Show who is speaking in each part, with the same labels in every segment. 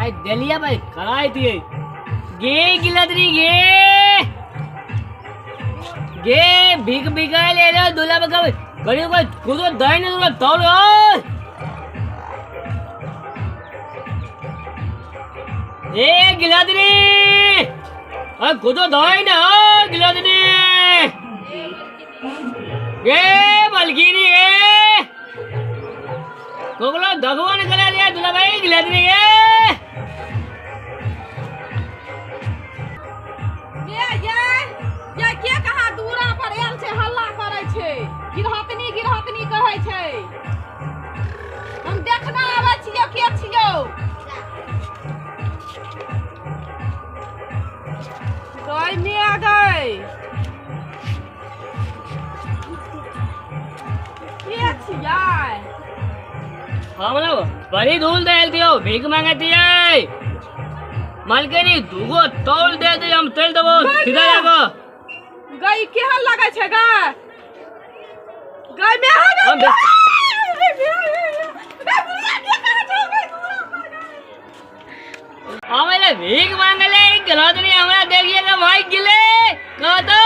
Speaker 1: आई दलिया भाई कराई थी गे गिलदरी गे भीग भीगा ले रे दूल्हा बका गड़ी को खुद दही ने दूल्हा तौल ए गिलदरी और खुद दही ना गिलदरी गे बलगिनी कोगलो भगवान करा दिया दूल्हा भाई गिलदरी
Speaker 2: के कहा दूरा पर आयल छै हल्ला करे छै गिरहतनी कहै छै हम देखना आबै छियै के छियौ गई ने आ गई के छियै
Speaker 1: हमरा बड़ी धूल देल दियो भीख मांगती है मालकिनी दुगो तौल दे दे हम तेल देबो सीधा जागो
Speaker 2: गई केहन लागै छै गई में आ
Speaker 1: हमें भीख मांगले गलतनी हमरा देखिएगा भाई गिले कहो तो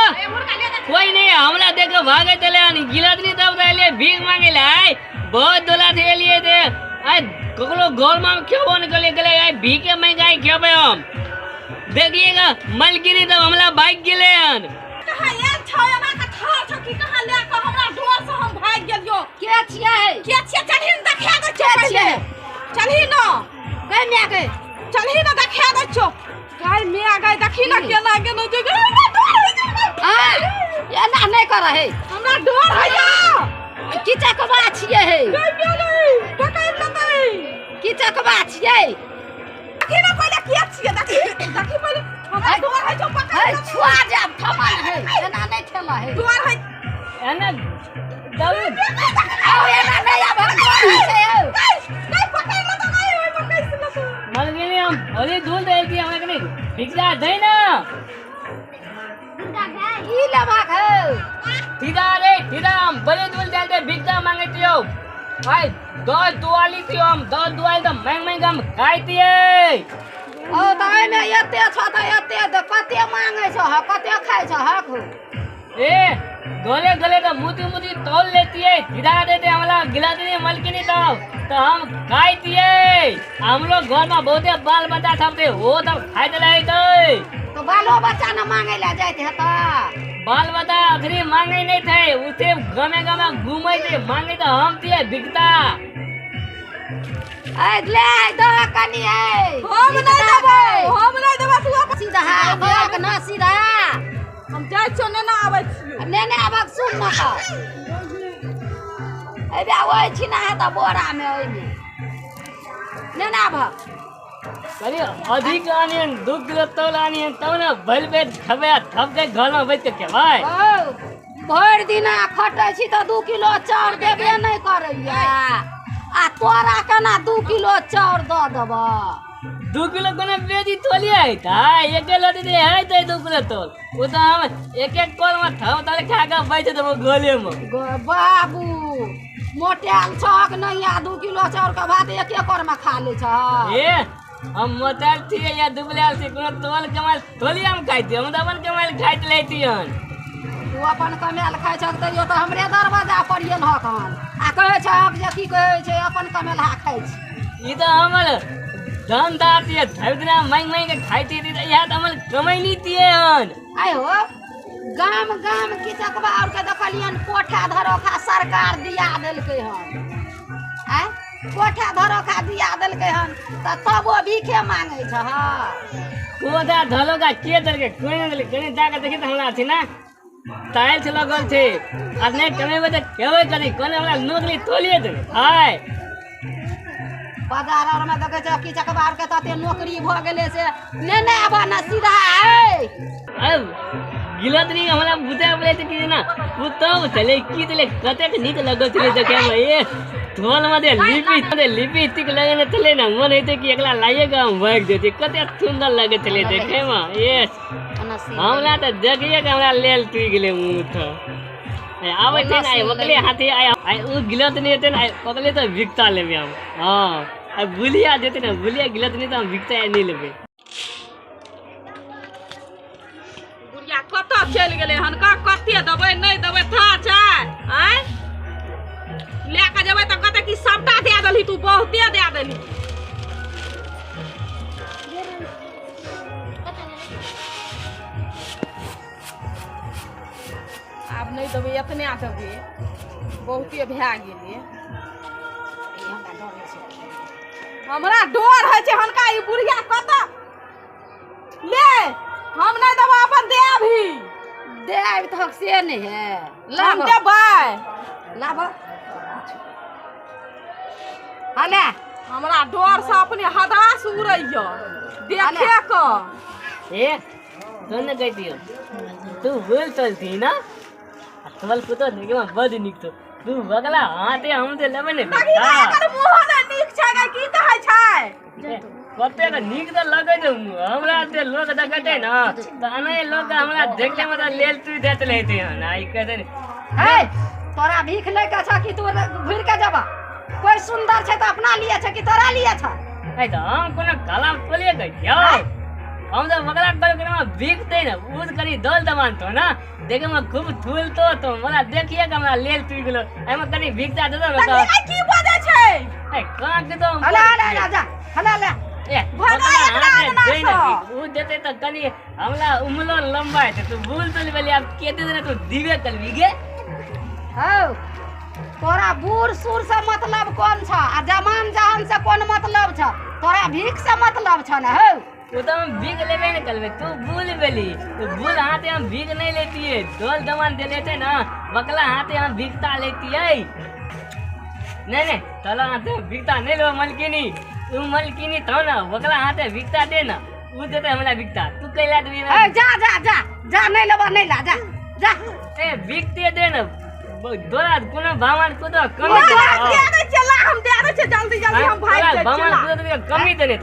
Speaker 1: कोई नहीं हमरा देख के भागे चले गिलतनी तब ले भीख मांगे ले बहुत दोला थे लिए थे आई ककरो घर में क्यों निकले गले आई भीख में गाय क्यों पे हम देखिएगा मलगिरी तब हमला बाइक गिले
Speaker 2: कहां ये छयना का ठार छ की कहां ले के हमरा डोर से हम भाग गेलियो के छियै चलही न देखा दे छियै चलही न गई में गई चलही न देखा दे छो गई में गई देखी न केना केना जगह हां ये ना नहीं कर है हमरा डोर है की चकबा छियै है गई में गई पकड़ लेबै की चकबा छियै देखी न पहले के छियै देखी पहले हमरा डोर है जो पकड़ छुआ जाब थमन है एना नहीं थेला है डोर है
Speaker 1: एना दऊ
Speaker 2: आओ एना नहीं अब डोर है नहीं पकड़ ल तो नहीं होय पकड़ से ल
Speaker 1: मलगिरी हम बड़ी धूल दे दी हमरा के नहीं भिक्षा दे ना
Speaker 2: ई लेबा है
Speaker 1: सीधा हम बड़ी धूल दे दे भिक्षा मांगती हो भाई दो दुआली थी हम दो दुआली तो महंग हम खाईती है
Speaker 2: ओ दाई में एते छ त एते द कते मांगे छ ह कते खाय छ हक
Speaker 1: ए गले तो मुती तौल लेती है सीधा देते हमला गिला देती मलकिनी तो हम खाईती है हम लोग घर में बहुते बाल बच्चा सबते वो तब खाई दे
Speaker 2: तो बालो बच्चा न मांगे ला जाते ह त
Speaker 1: बाल बच्चा अखरी मांगे नहीं थे उसे गमे घूमे थे मांगे तो हम थे बिकता
Speaker 2: ए ले दो कनी है हम नहीं देबो तू सीधा भाग ना सीधा हम जाय छ ने ना आबै छियो ने आबक सुन न का ए बे ओइ छी ना है त बोरा में ओइ में ने ना आब
Speaker 1: करी अधिक आनियन 2 किलो तौल आनियन तब ना भल पेट खबे थप के घर में बैठ के भाई
Speaker 2: भर दिन खटै छी त 2 किलो चाउर देबे नहीं करैया आ तोरा केना 2 किलो चाउर द देबा
Speaker 1: 2 किलो कोना बेदी तोलिया है था एक लदी दे है तो 2 किलो तोल वो तो हम एक कोल में थाव ताले खा के बैठ देबो गोले में
Speaker 2: बाबू मोटेल छक नहीं आ 2 किलो चाउर का भात एक कोर में खा ले छ
Speaker 1: ए हम मोटेल थी या दुबलेल थी कोनो तोल कमाल तोलिया हम खाइती हम तो अपन कमाल खाइत लेती हन
Speaker 2: तू अपन कमाल खाइ छ त यो त हमरे दरवाजा पर ये न हकन आ कहै छ जे की कहै छै अपन कमाल हा खाइ छी
Speaker 1: ई तो हमर धन दाती है धरदना मांग के खाइती थी या तो हमर कमाइनी थी हन
Speaker 2: आय हो गाम की चकबा और के देखलियन कोठा धरोखा सरकार दिया देलकै हन आय कोठा धरोखा दिया देलकै हन त तबो भीखे मांगे छ ह
Speaker 1: कोठा धरोखा के देलकै कोई नहीं देलकै कने जाके देखि त हमरा थी ना टाइल से लगल थे आज नहीं कमेबे त केबे करी कोने हमरा नौकरी तोलिए दे हाय
Speaker 2: बाजार और में देखे छ की चकबा और के तते नौकरी भ गेले से ने आबा ना सीधा है
Speaker 1: अब गिलतनी हमरा बुझे बोले थे कि ना वो तो चले की चले कते निक लगल चले देखे में ये धोल में लिपि टिक लगे न चले ना मन हेते कि एकला लाइएगा हम भाग देते कते सुंदर लगे चले देखे में ये हमरा त देखिए कि हमरा लेल टूट गेले मुंह त आवे थे ना ओकले हाथे आय उ गिलतनी हेते ना ओकले तो बिकता लेबे हम हां अब भूलिया देते ना भूलिया गिलत नहीं तो हम भिक्षा नहीं लेबे
Speaker 2: बुढ़िया कतऽ चलि गेलै हन का कते देबै नहीं देबै था छै आय ले के जेबै तऽ कहते कि सबटा दे देली तू बहुते दे देली आब नहीं देबै एतने देबै बहुते भए गेलै हमरा डर होइ छै हनका ई बुढ़िया कतऽ ले हम नहीं देबै अपन देबही
Speaker 3: देव तो से नहीं है
Speaker 2: हम देबै
Speaker 3: लाभ हले
Speaker 2: हमरा डर से अपने हदास उड़ैया देखे क
Speaker 1: ए तू न कहती हो तू बोल चलती ना तवल कुतो देखे में बड़ निक तू बगला हाथे हम दे लेबे ने
Speaker 2: तगी एकर मुंह ने नीक छै गे की कहै छै
Speaker 1: कते का निक त लगै छै हमरा ते लोग देखते ना ताने लोग हमरा देखले में त लेल तू देत लेते ना ई कहते
Speaker 3: हे तोरा भीख ले के छ कि तू घुर के जाबा कोई सुंदर छै त अपना लिए छै कि तोरा लिए छ
Speaker 1: ए त हम कोनो काला तोलिए गइयो हम तो बगला कर भीखते ना उद करी दल दमान तो ना देखे में खूब थूल तो मला देखिए कि हमरा लेल तू गेलो एमे कनी भीखता दे दो
Speaker 2: तगी
Speaker 1: ना
Speaker 2: की बाजै छै
Speaker 1: ए कहां के तो
Speaker 3: हले हले जा हले ले
Speaker 1: ए
Speaker 2: भगा एकरा अंगना से
Speaker 1: उ देते त कनी हमला उमलो लंबा है तू भूल तो लेबे अब केते दिन तू दिवे कलवी गे
Speaker 3: हौ तोरा बूढ़ सूर से मतलब कौन छ आ जवान जहान से कौन मतलब छ तोरा भीख से मतलब छ ना हौ
Speaker 1: वो तो हम भीख लेबे न कलवे तू भूल बेली तो भूल हाथे हम भीख नहीं लेती है डोल दमान दे लेते ना बकला हाथे हम भीखता लेती है नहीं तला हाथे भीखता नहीं लो मलकिनी तू मलकिनी तो ना बकला हाथे भीखता दे ना वो देते हमरा भीखता तू कैला दे
Speaker 3: ए जा जा जा जा नहीं लेबा नहीं ला जा जा
Speaker 1: ए भीखते दे ना दोरा कोनो भामान को तो कमी
Speaker 2: दे
Speaker 1: दे
Speaker 2: दे चला हम दे दे छै जल्दी जल्दी हम भाग जाय
Speaker 1: भामान
Speaker 2: चला
Speaker 1: को तो कमी देने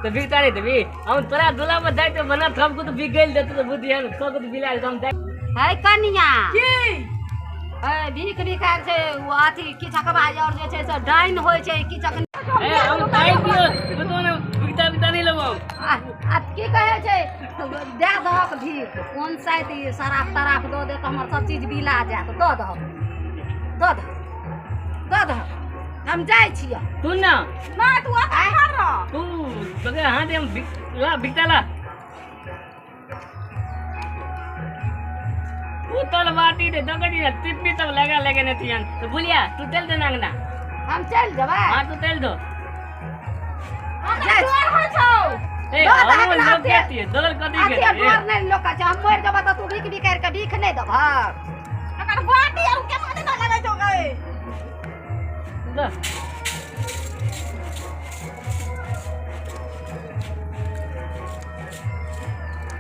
Speaker 1: तो भीखता नहीं देबी हम तोरा दूल्हा में जाए तो बना सब को तो बिक गइल देते तो बुद्धि है सब को तो बिला हम जाए
Speaker 3: है कनिया
Speaker 2: की
Speaker 3: है भीख भिखार छै वो अथी किछकबा और जे छै से डाइन होय छै किछक
Speaker 1: ए हम काई दियो तू तो ना बिकता बिकता नहीं लगो
Speaker 3: आ की कहे छै दे दहक भीख कोन साइड ई सराफ तराफ दो दे त हमर सब चीज बिला जात दो दह हम जाय छियै
Speaker 1: तू ना
Speaker 2: ना तू आ खर
Speaker 1: तू बगे हाथ हम बिकता ला उतल बाटी दे दगड़ी ना टिप्पी तक लगा लगे न थियन तो बोलिया तू तेल दे नांगना
Speaker 3: हम चल जेबै
Speaker 1: हां तू तेल दो
Speaker 2: हमरा डर होइ छौ
Speaker 1: ए हम लोग कहती है दल कदी के
Speaker 3: अते डर नहीं लोक छै हम मर जेबै त तू भीख बिकार के भीख नहीं देबह
Speaker 2: एकर बाटी और के माने ना लगै छौ गे
Speaker 1: दो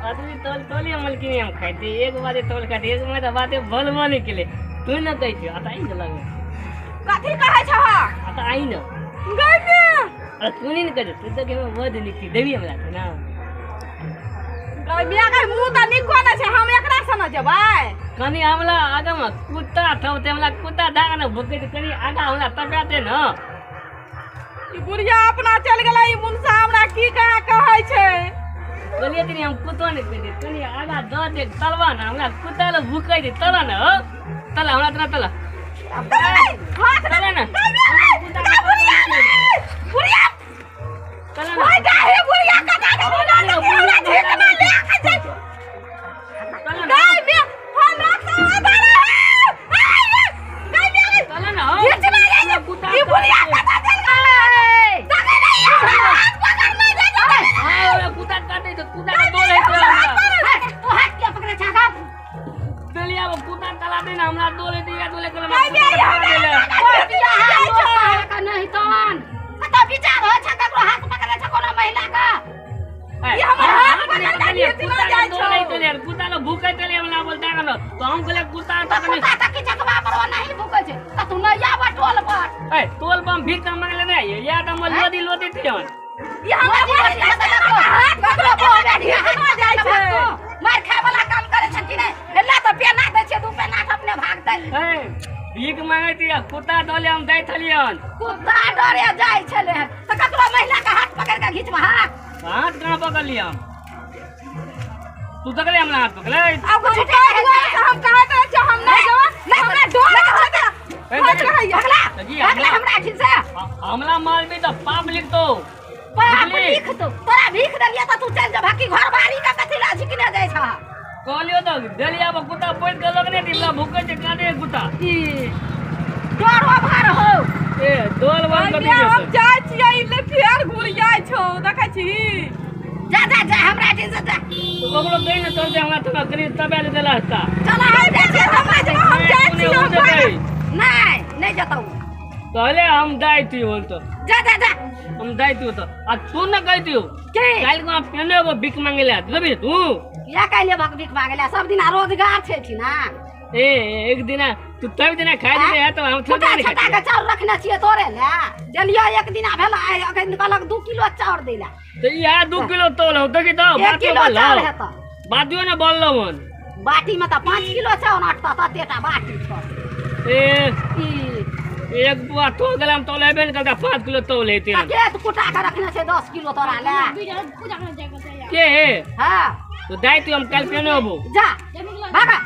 Speaker 1: आदमी तोल मलकिनी हम खाते एक बार तोल खाते एक बार बातें बोलबो नहीं के लिए तू ना कहती आता आई ना लगे
Speaker 2: कथी कहै छौ
Speaker 1: आता आई ना
Speaker 2: गइने
Speaker 1: अरे तू नहीं कहते तू तो के वध निकली देवी हमरा तो ना
Speaker 2: गइने के मुंह त निको न छै हम एकरा से न जेबै
Speaker 1: कनी हमला आगा में कुत्ता था ते हमला कुत्ता दागा ना भूखे तो कनी आगा हमला तकाते ना
Speaker 2: ई बुढ़िया अपना चल गेलै ई मुंसा हमरा की कहै छै
Speaker 1: बोलिए तनी हम कुत्तो नहीं कहते तनी आगा द दे तलवा ना हमरा कुत्ता ल भूखे दे तला ना हो तला हमरा तना तला
Speaker 2: हाथ
Speaker 1: तला ना
Speaker 2: बुढ़िया
Speaker 1: तला ना
Speaker 2: ओए गाहे बुढ़िया कटा दे बुढ़िया बुढ़िया ठीक ना ले के
Speaker 1: तला ना
Speaker 2: गाय में हम रखता गाय
Speaker 1: तला ना हो
Speaker 2: ये चला ये
Speaker 1: कुत्ता
Speaker 2: ई बुढ़िया कटा दे तके नहीं हाथ पकड़ में दे दे
Speaker 1: हां कुत्ता काटे तो कुत्ता का दो है
Speaker 3: तो हाथ के पकड़े छ का
Speaker 1: चलिए वो कुत्ता तला दे ना हमरा दो ले दिया दो ले कर
Speaker 3: का नहीं तोन कत विचार हो छ ककरो हाथ पकड़े छ कोनो महिला का
Speaker 2: ये हमर हाथ पकड़ के
Speaker 1: कुत्ता का दो ले तो यार कुत्ता लो भूखे चले हमला बोलता है तो हम बोले कुत्ता
Speaker 3: तो कुत्ता तक की चकवा पर नहीं भूखे छ त तू न या बटोल पर
Speaker 1: ए तोल बम भीख त मांग ले नहीं या त हम लोदी थियन
Speaker 2: ये हमरा बुढ़िया हाथ पकड़ के बैठिया हाथ जाय छै
Speaker 3: मार खाय वाला काम करे छ कि नहीं एला तो पेना दे छ तू पेना अपने भाग दे
Speaker 1: भीख मांगे थी कुत्ता धोले हम दै थलियन
Speaker 3: कुत्ता डरे जाय छले त ककरो महिला के हाथ पकड़ के घीचबा
Speaker 1: हाथ कहां पकड़ लिया तू तकले हमरा हाथ पकड़े
Speaker 2: अब कुछ कह हुआ है हम कहा था हम नहीं जो नहीं हमरा डोर
Speaker 3: अगला हमरा ठीक से
Speaker 1: हमला माल भी तो पाप लिख तो
Speaker 3: पाप लिख तो तोरा भीख दलिया त तू चल जा भाकी घर बारी का कथि ला झिकने जाय छ
Speaker 1: कहलियो तो दलिया में कुत्ता पोत के लोग ने दिला भूखे से काटे कुत्ता
Speaker 3: ई डोर भार हो
Speaker 1: ए डोल बंद कर दियो
Speaker 2: हम जाय छियै इले फेर घुर जाय छौ देखै छी
Speaker 3: जा जा जा हमरा ठीक से जा
Speaker 1: तो बगलो दे न चल दे हमरा तना करी तबे ले देला हस्ता
Speaker 3: चला हम जाय छियै नहीं जाता हूं
Speaker 1: पहले हम दायती हो तो
Speaker 3: जा जा जा
Speaker 1: हम दायती हो तो आ तू न कहती हो
Speaker 3: के
Speaker 1: काल को आप पेने वो बिक मांगेला देबी तू
Speaker 3: या काले भक मांगेला सब दिन रोजगार छे छी ना
Speaker 1: ए एक दिन तू तब दिन खाइ दे है तो हम छोटा नहीं
Speaker 3: छोटा का चाउर रखना चाहिए तोरे ले देलियो एक दिन भेला अखन कहलक 2 किलो चाउर देला
Speaker 1: तो या 2 किलो तोल हो देखि तो
Speaker 3: 1 किलो चाउर है तो
Speaker 1: बातियो ने बोललो मन
Speaker 3: बाटी में तो 5 किलो चाउर अटता त तेटा बाटी छ
Speaker 1: ए
Speaker 3: ई
Speaker 1: एक बुआ तो गलम तो लेबे न करता 5 किलो तो लेते हैं
Speaker 3: के कुटा का रखना छे 10 किलो तोरा ले
Speaker 1: के है
Speaker 3: हां
Speaker 1: तो दायती हम कल पेने होबो
Speaker 3: जा भागा